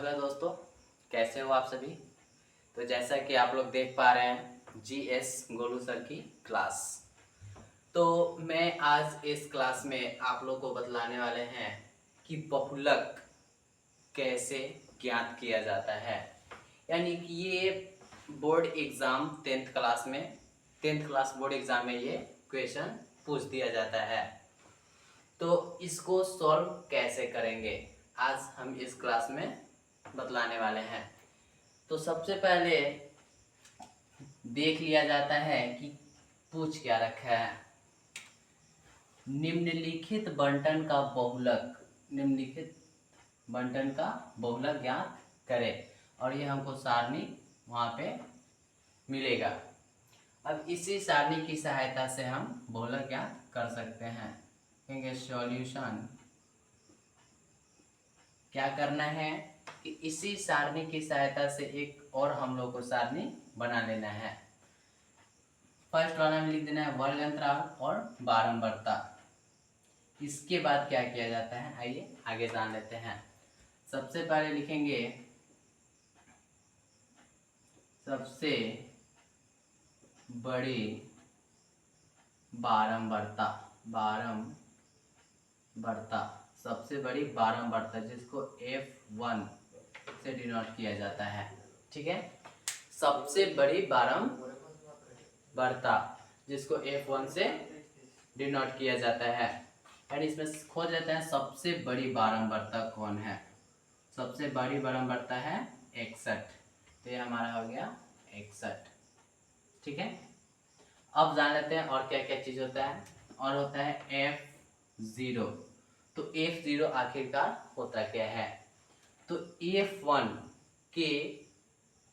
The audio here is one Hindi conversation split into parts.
हेलो दोस्तों, कैसे हो आप सभी। तो जैसा कि आप लोग देख पा रहे हैं जीएस गोलू सर की क्लास। तो मैं आज इस क्लास में आप लोग को बतलाने वाले हैं कि बहुलक कैसे ज्ञात किया जाता है। यानी कि ये board exam 10th class board exam में ये क्वेश्चन पूछ दिया जाता है। तो इसको सॉल्व कैसे करेंगे आज हम इस क्लास में बतलाने वाले हैं। तो सबसे पहले देख लिया जाता है कि पूछ क्या रखा है। निम्नलिखित बंटन का बहुलक ज्ञात करें, और ये हमको सारणी वहाँ पे मिलेगा। अब इसी सारणी की सहायता से हम बहुलक ज्ञात कर सकते हैं। कहेंगे सॉल्यूशन क्या करना है कि इसी सारणी की सहायता से एक और हम लोग को सारणी बना लेना है। फर्स्ट वाला में लिख देना है वर्ग अंतराल और बारंबारता। इसके बाद क्या किया जाता है, आइए आगे जान लेते हैं। सबसे पहले लिखेंगे सबसे बड़ी बारंबारता। सबसे बड़ी बारंबारता जिसको F1 से डिनोट किया जाता है। ठीक है, सबसे बड़ी बारंबारता जिसको F1 से डिनोट किया जाता है। एंड इसमें खोज लेते हैं सबसे बड़ी बारंबारता कौन है। सबसे बड़ी बारंबारता है 61, तो ये हमारा हो गया 61। ठीक है, अब जान लेते हैं और क्या क्या चीज होता है। और होता है F0। तो F0 आखिरकार होता क्या है, तो F1 के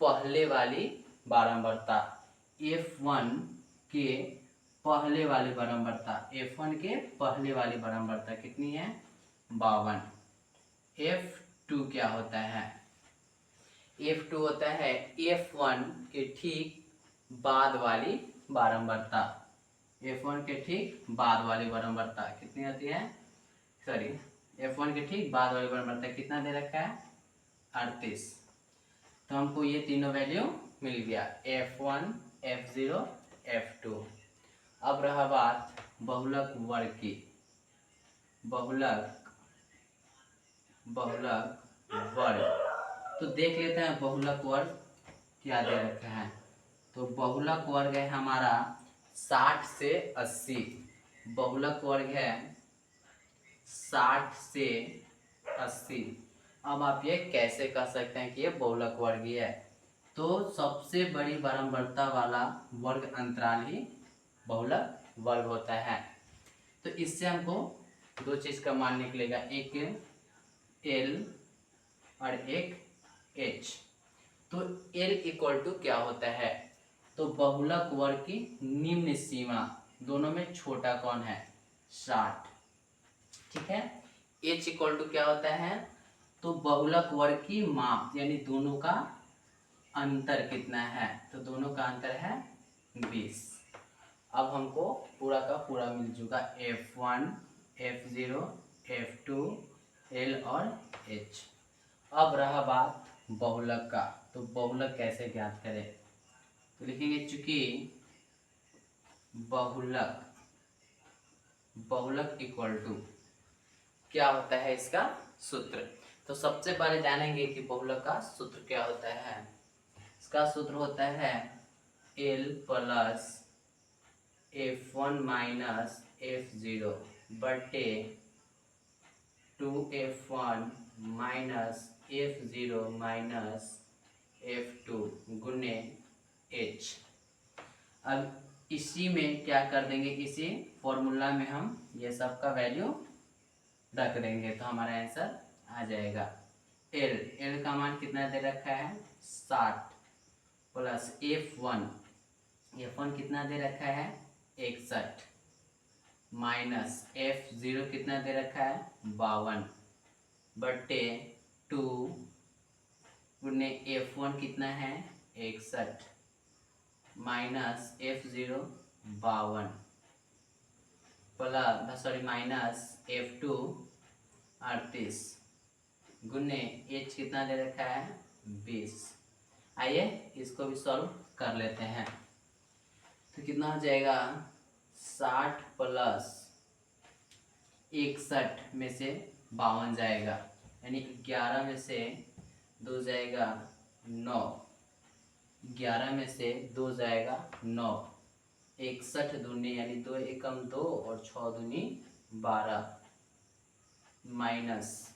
पहले वाली बारंबारता। F1 के पहले वाली बारंबारता F1 के पहले वाली बारंबारता कितनी है, 52। F2 क्या होता है, F2 होता है F1 के ठीक बाद वाली बारंबारता। F1 के ठीक बाद वाली बारंबारता कितनी होती है, F1 के ठीक बाद वाली बारंबारता कितना दे रखा है, 38। तो हमको ये तीनों वैल्यू मिल गया, F1, F0, F2। अब रहा बात बहुलक वर्ग की। बहुलक वर्ग, तो देख लेते हैं बहुलक वर्ग क्या दे रखा है। तो बहुलक वर्ग है हमारा 60 से 80। बहुलक वर्ग है 60 से 80। अब आप ये कैसे कह सकते हैं कि ये बहुलक वर्ग ही है, तो सबसे बड़ी बारंबारता वाला वर्ग अंतराल ही बहुलक वर्ग होता है। तो इससे हमको दो चीज का मान निकलेगा, एक L और एक H। तो L इक्वल टू क्या होता है, तो बहुलक वर्ग की निम्न सीमा, दोनों में छोटा कौन है, 60। ठीक है, H इक्वल टू क्या होता है, तो बहुलक वर्ग की माप यानी दोनों का अंतर कितना है, तो दोनों का अंतर है 20। अब हमको पूरा का पूरा मिल चुका F1, F0, F2, L और H। अब रहा बात बहुलक का, तो बहुलक कैसे ज्ञात करें। तो लिखेंगे चूंकि बहुलक इक्वल टू क्या होता है, इसका सूत्र। तो सबसे पहले जानेंगे कि बहुलक का सूत्र क्या होता है। इसका सूत्र होता है L plus F1 minus F0 बटे 2F1 minus F0 minus F2 गुने H। अब इसी में क्या कर देंगे, इसी फॉर्मूला में हम ये सब का वैल्यू रख देंगे, तो हमारा आंसर आ जाएगा। L का मान कितना दे रखा है, 60 प्लस F1 कितना दे रखा है, 61 माइनस F0 कितना दे रखा है, 52 बटे 2 गुने F1 कितना है, 61 minus F0 52 plus minus F2 38 गुने h कितना दे रखा है 20। आइए इसको भी सॉल्व कर लेते हैं। तो कितना हो जाएगा 60 प्लस 61 में से 52 जाएगा, यानी 11 में से 2 जाएगा 9, 11 में से 2 जाएगा 9, 61 दूनी यानी 2 एकम 2 और 6 दूनी 12, माइनस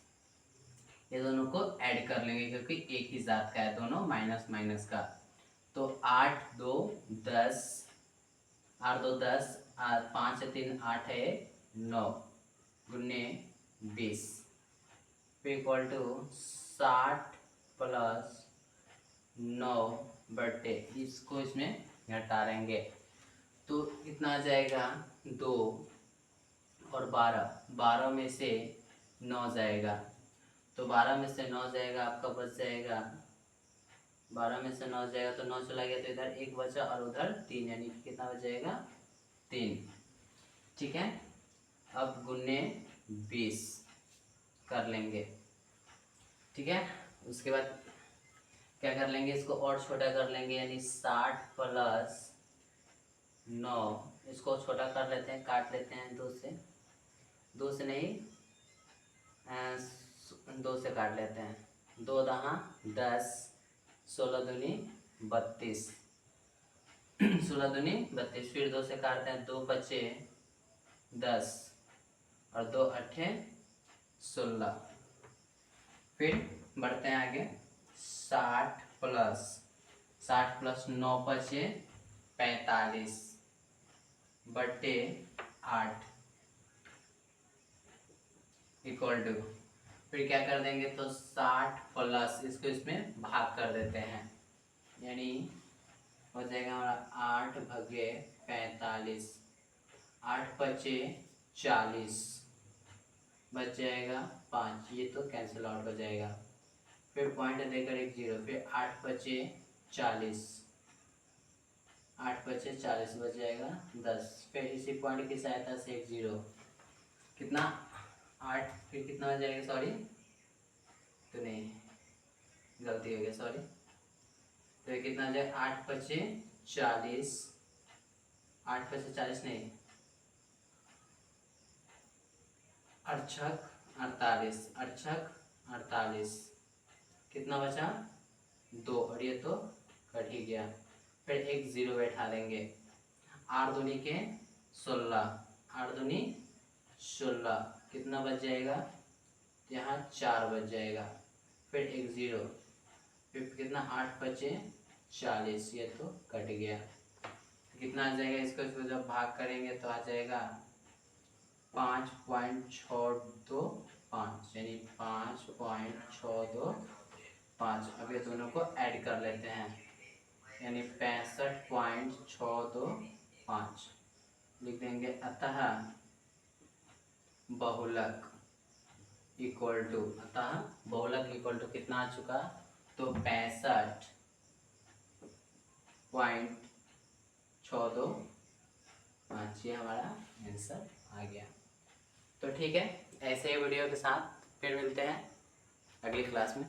ये दोनों को ऐड कर लेंगे क्योंकि एक ही जात का है दोनों, माइनस माइनस का। तो 8 2 10, 8 2 10, 5 3 8 है 9 गुने 20 इक्वल टू 60 प्लस 9 बटे, इसको इसमें घटा लेंगे तो कितना आ जाएगा 2 और 12, 12 में से 9 जाएगा, तो 12 में से 9 जाएगा आपका बच जाएगा, 12 में से 9 जाएगा तो 9 चला गया तो इधर 1 बचा और उधर 3, यानी कितना बच जाएगा 3। ठीक है, अब गुने 20 कर लेंगे। ठीक है, उसके बाद क्या कर लेंगे, इसको और छोटा कर लेंगे, यानी 60 प्लस 9, इसको छोटा कर लेते हैं, काट लेते हैं 2 से नहीं 2 से काट लेते हैं, 2 दहा 10, 16 दूनी 32, 16 दूनी 32, फिर 2 से काटते हैं, 2 बचे 10 और 2 अट्ठे 16। फिर बढ़ते हैं आगे, 60 प्लस 9 बचे 45 बटे 8 इक्वल टू, फिर क्या कर देंगे तो 60 प्लस इसको इसमें भाग कर देते हैं, यानी हो जाएगा हमारा 8 भगे 45, 8 बचे 40 बच जाएगा 5, ये तो कैंसिल आउट हो जाएगा, फिर पॉइंट देकर एक 0, फिर 8 बचे 40, 8 बचे 40 बच जाएगा 10, फिर इसी पॉइंट की सहायता से एक 0, कितना 8, फिर कितना हो जाएगा, सॉरी तो नहीं गलती हो गया सॉरी, तो ये कितना हो जाएगा 8 बचे 40, 8 बचे 40 नहीं, अड़छक 48, अड़छक 48, कितना बचा 2 और ये तो कट ही गया, फिर एक 0 बैठा देंगे, 8 दूनी के 16, 8 दूनी 16, कितना बच जाएगा, यहाँ 4 बच जाएगा, फिर एक 0, फिर कितना 8 बचे 40, ये तो कट गया, कितना आ जाएगा, इसको जब भाग करेंगे तो आ जाएगा 5.625, यानी 5.625। अब ये दोनों को ऐड कर लेते हैं, यानी 65.625 लिख देंगे, अतः बहुलक इक्वल टू, कितना आ चुका, तो 65.625, ये हमारा आंसर आ गया। तो ठीक है, ऐसे ही वीडियो के साथ फिर मिलते हैं अगली क्लास में।